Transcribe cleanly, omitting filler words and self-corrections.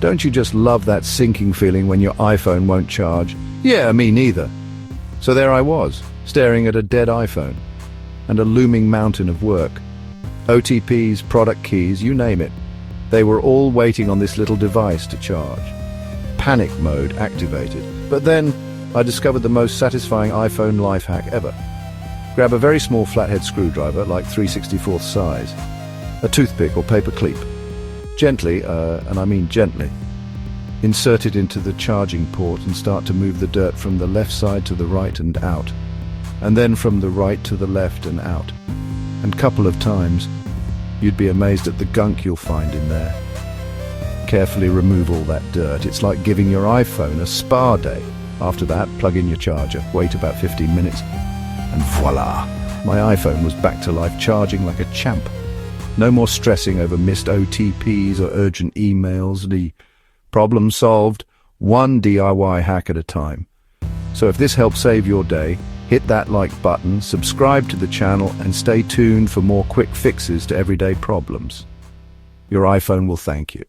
Don't you just love that sinking feeling when your iPhone won't charge? Yeah, me neither. So there I was, staring at a dead iPhone and a looming mountain of work. OTPs, product keys, you name it. They were all waiting on this little device to charge. Panic mode activated. But then I discovered the most satisfying iPhone life hack ever. Grab a very small flathead screwdriver, like 3/64 size, a toothpick or paper clip. Gently, and I mean gently, insert it into the charging port and start to move the dirt from the left side to the right and out, and then from the right to the left and out. And couple of times, you'd be amazed at the gunk you'll find in there. Carefully remove all that dirt. It's like giving your iPhone a spa day. After that, plug in your charger, wait about 15 minutes, and voila! My iPhone was back to life, charging like a champ. No more stressing over missed OTPs or urgent emails. The problem solved, one DIY hack at a time. So if this helps save your day, hit that like button, subscribe to the channel, and stay tuned for more quick fixes to everyday problems. Your iPhone will thank you.